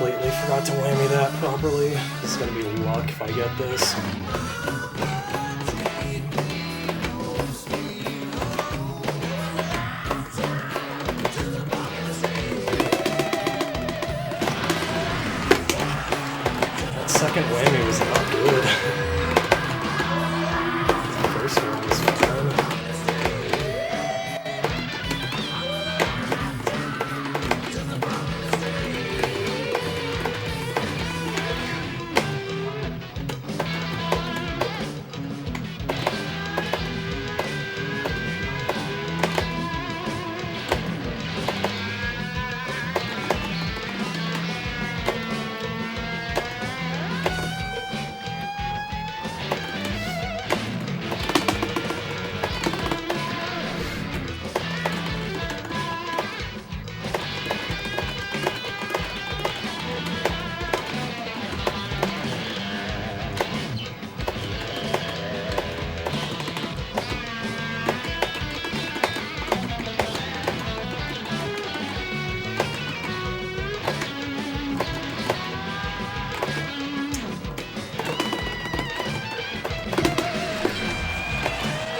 completely forgot to whammy that properly. This is gonna be luck if I get this. That second whammy was not good. The first one was fine.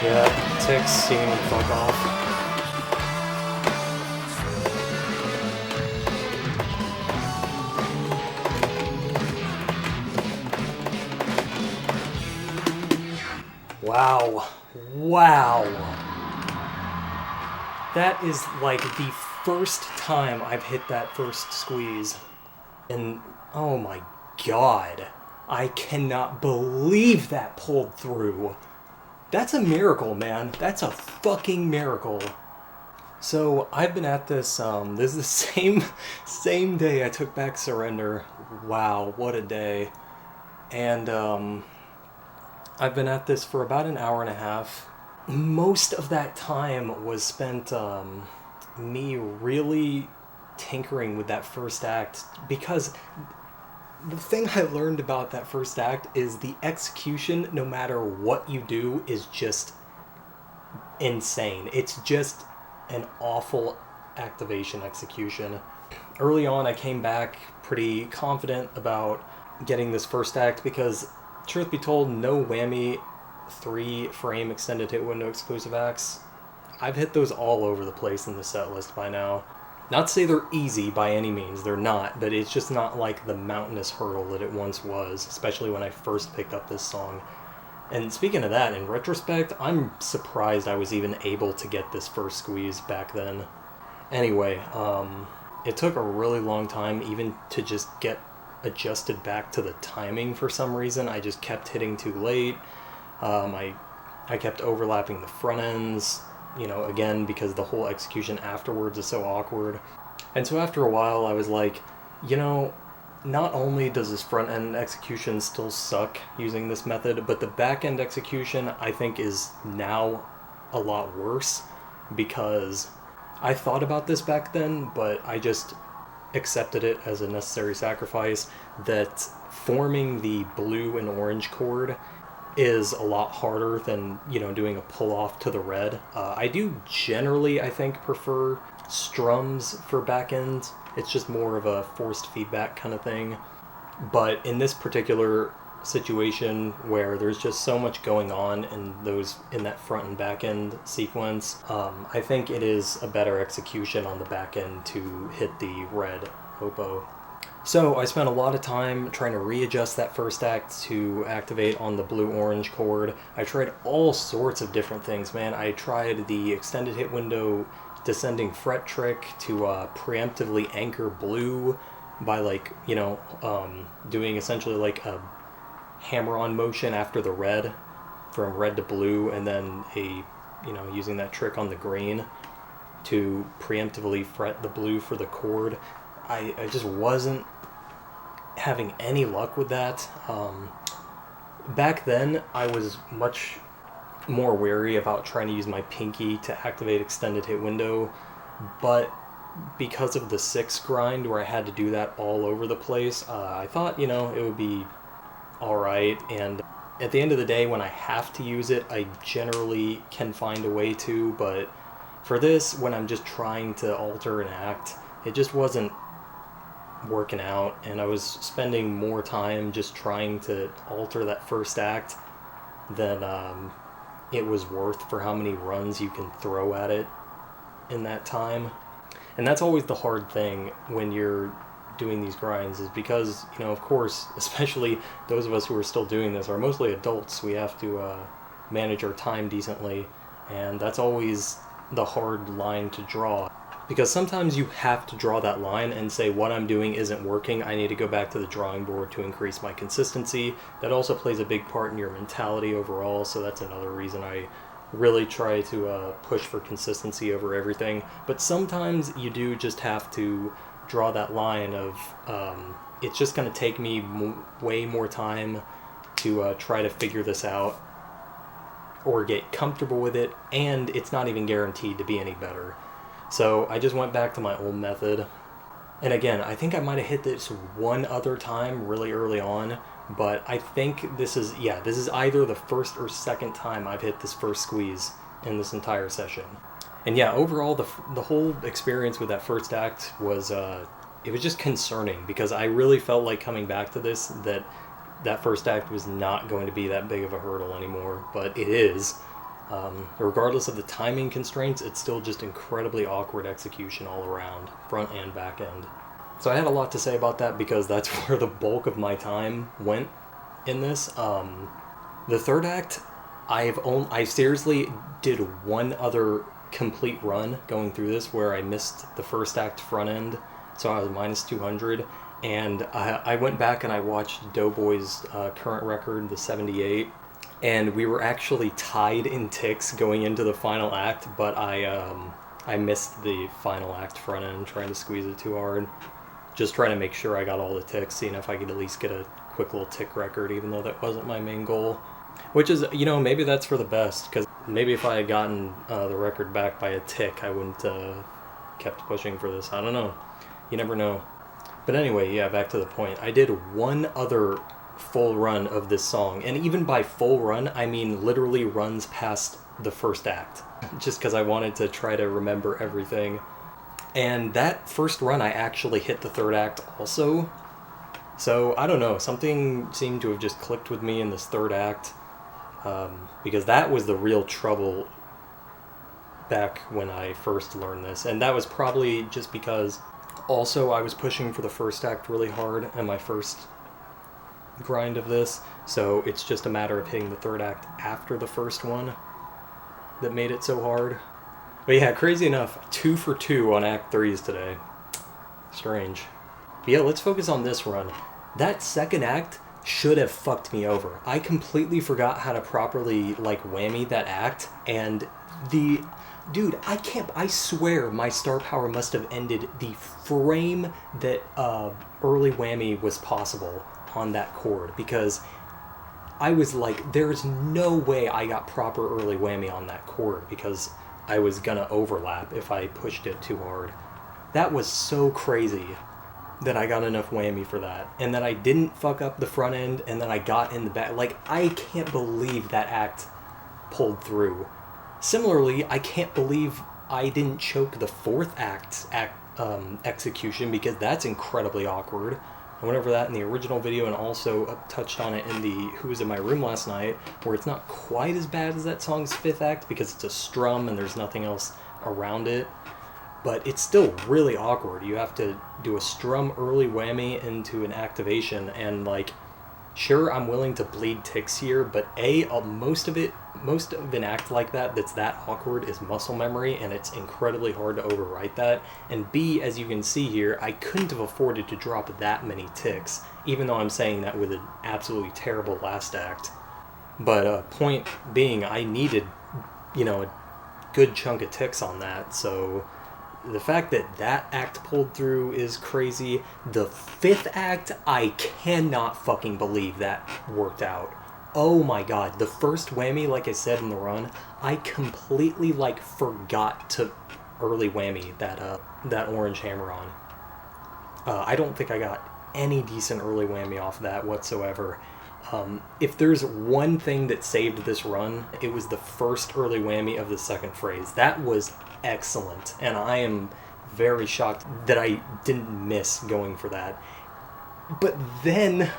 Yeah, ticks seem to fuck off. Wow. Wow. That is like the first time I've hit that first squeeze. And oh my god. I cannot believe that pulled through. That's a miracle, man. That's a fucking miracle. So I've been at this, this is the same day I took back Surrender. Wow, what a day. And I've been at this for about an hour and a half. Most of that time was spent me really tinkering with that first act, because the thing I learned about that first act is the execution, no matter what you do, is just insane. It's just an awful activation execution. Early on, I came back pretty confident about getting this first act because, truth be told, no whammy 3-frame extended hit window exclusive acts. I've hit those all over the place in the set list by now. Not to say they're easy by any means, they're not, but it's just not like the mountainous hurdle that it once was, especially when I first picked up this song. And speaking of that, in retrospect, I'm surprised I was even able to get this first squeeze back then. Anyway, it took a really long time even to just get adjusted back to the timing for some reason. I just kept hitting too late. I kept overlapping the front ends, you know, again, because the whole execution afterwards is so awkward. And so after a while, I was like, you know, not only does this front end execution still suck using this method, but the back end execution I think is now a lot worse, because I thought about this back then, but I just accepted it as a necessary sacrifice, that forming the blue and orange chord is a lot harder than, you know, doing a pull off to the red. I do generally, I think, prefer strums for back end. It's just more of a forced feedback kind of thing. But in this particular situation where there's just so much going on in that front and back end sequence, I think it is a better execution on the back end to hit the red hopo. So I spent a lot of time trying to readjust that first act to activate on the blue-orange chord. I tried all sorts of different things, man. I tried the extended hit window descending fret trick to preemptively anchor blue by, like, you know, doing essentially like a hammer-on motion after the red, from red to blue, and then using that trick on the green to preemptively fret the blue for the chord. I just wasn't having any luck with that. Back then, I was much more wary about trying to use my pinky to activate extended hit window, but because of the 6 grind where I had to do that all over the place, I thought, you know, it would be alright, and at the end of the day, when I have to use it, I generally can find a way to, but for this, when I'm just trying to alter an act, it just wasn't working out, and I was spending more time just trying to alter that first act than it was worth for how many runs you can throw at it in that time. And that's always the hard thing when you're doing these grinds, is because, you know, of course, especially those of us who are still doing this are mostly adults. We have to manage our time decently, and that's always the hard line to draw. Because sometimes you have to draw that line and say, what I'm doing isn't working, I need to go back to the drawing board to increase my consistency. That also plays a big part in your mentality overall, so that's another reason I really try to push for consistency over everything. But sometimes you do just have to draw that line of, it's just going to take me way more time to try to figure this out or get comfortable with it, and it's not even guaranteed to be any better. So I just went back to my old method. And again, I think I might have hit this one other time really early on, but I think this is either the first or second time I've hit this first squeeze in this entire session. And yeah, overall, the whole experience with that first act was, it was just concerning, because I really felt like coming back to this, that first act was not going to be that big of a hurdle anymore, but it is. Regardless of the timing constraints, it's still just incredibly awkward execution all around, front and back end. So I had a lot to say about that, because that's where the bulk of my time went in this. The third act, I seriously did one other complete run going through this where I missed the first act front end, so I was minus 200, and I went back and I watched Doughboy's current record, the 78, and we were actually tied in ticks going into the final act, but I missed the final act front end trying to squeeze it too hard. Just trying to make sure I got all the ticks, seeing if I could at least get a quick little tick record, even though that wasn't my main goal. Which is, you know, maybe that's for the best, because maybe if I had gotten the record back by a tick, I wouldn't kept pushing for this. I don't know. You never know. But anyway, yeah, back to the point. I did one other full run of this song, and even by full run, I mean literally runs past the first act, just because I wanted to try to remember everything. And that first run, I actually hit the third act also. So, I don't know, something seemed to have just clicked with me in this third act, because that was the real trouble back when I first learned this. And that was probably just because also I was pushing for the first act really hard in my first grind of this, so it's just a matter of hitting the third act after the first one that made it so hard. But yeah, crazy enough, 2 for 2 on Act 3s today. Strange. But yeah, let's focus on this run. That second act should have fucked me over. I completely forgot how to properly, like, whammy that act, and dude, I swear my star power must have ended the frame that early whammy was possible on that chord, because I was like, there's no way I got proper early whammy on that chord, because I was gonna overlap if I pushed it too hard. That was so crazy that I got enough whammy for that, and that I didn't fuck up the front end, and then I got in the back. Like, I can't believe that act pulled through. Similarly, I can't believe I didn't choke the fourth act execution, because that's incredibly awkward. I went over that in the original video, and also touched on it in the Who Was in My Room Last Night, where it's not quite as bad as that song's fifth act, because it's a strum and there's nothing else around it. But it's still really awkward. You have to do a strum early whammy into an activation, and like, sure, I'm willing to bleed ticks here, but most of an act like that's that awkward is muscle memory, and it's incredibly hard to overwrite that. And B, as you can see here, I couldn't have afforded to drop that many ticks, even though I'm saying that with an absolutely terrible last act. But point being, I needed, a good chunk of ticks on that, so the fact that that act pulled through is crazy. The fifth act, I cannot fucking believe that worked out. Oh my god, the first whammy, like I said in the run, I completely, forgot to early whammy that orange hammer on. I don't think I got any decent early whammy off that whatsoever. If there's one thing that saved this run, it was the first early whammy of the second phrase. That was excellent, and I am very shocked that I didn't miss going for that. But then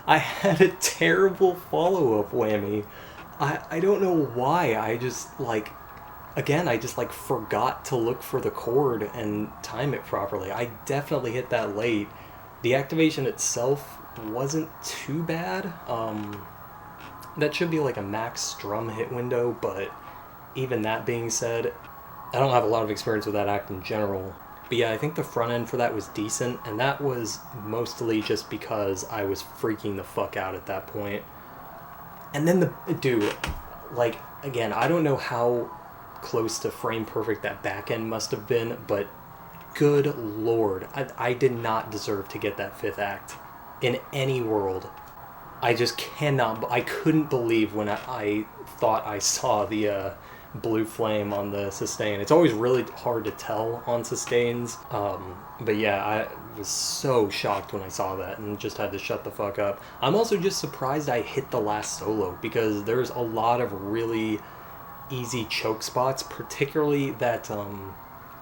I had a terrible follow-up whammy. I don't know why. I just like, again, I just like forgot to look for the chord and time it properly. I definitely hit that late. The activation itself wasn't too bad. That should be like a max strum hit window, but even that being said, I don't have a lot of experience with that act in general. But yeah, I think the front end for that was decent, and that was mostly just because I was freaking the fuck out at that point. And then dude, like, again, I don't know how close to frame perfect that back end must have been, but good lord, I did not deserve to get that fifth act in any world. I just cannot, I couldn't believe when I thought I saw the blue flame on the sustain. It's always really hard to tell on sustains, but yeah, I was so shocked when I saw that and just had to shut the fuck up. I'm also just surprised I hit the last solo, because there's a lot of really easy choke spots, particularly that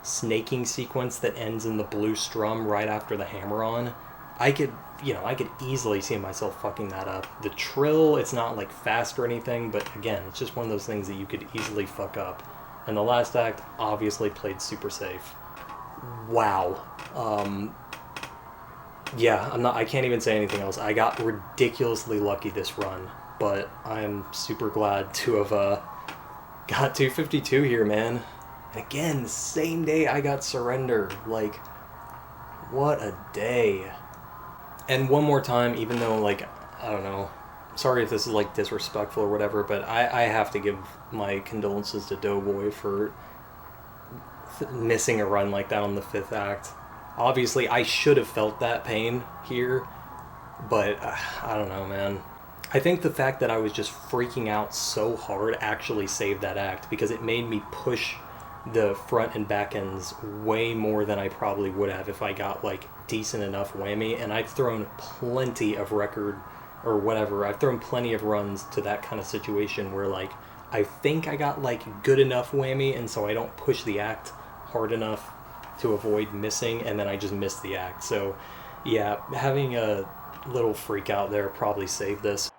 snaking sequence that ends in the blue strum right after the hammer-on. I could easily see myself fucking that up. The trill, it's not like fast or anything, but again, it's just one of those things that you could easily fuck up. And the last act obviously played super safe. Wow. Yeah, I can't even say anything else. I got ridiculously lucky this run, but I'm super glad to have got 252 here, man. And again, the same day I got surrender. Like, what a day. And one more time, even though, like, I don't know, sorry if this is, like, disrespectful or whatever, but I have to give my condolences to Doughboy for missing a run like that on the fifth act. Obviously, I should have felt that pain here, but I don't know, man. I think the fact that I was just freaking out so hard actually saved that act, because it made me push the front and back ends way more than I probably would have if I got like decent enough whammy. And I've thrown plenty of record or whatever, I've thrown plenty of runs to that kind of situation where like I think I got like good enough whammy, and so I don't push the act hard enough to avoid missing, and then I just miss the act. So yeah, having a little freak out there probably saved this.